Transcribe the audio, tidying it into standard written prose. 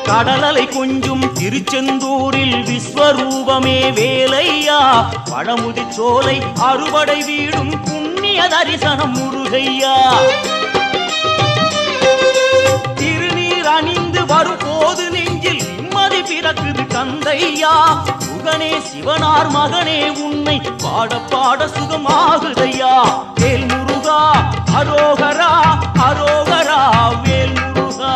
கடலலை கொஞ்சும் திருச்செந்தூரில் விஸ்வரூபமே வேலையா பழமுதி சோலை அறுபடை வீடும் புண்ணிய தரிசனம் முருகையா திருநீர் அணிந்து வரும் போது நெஞ்சில் நிம்மதி பிறக்குது கந்தையா சுகனே சிவனார் மகனே உன்னை பாட பாட சுகமாகுதையா வேல் முருகா அரோகரா அரோகரா வேல் முருகா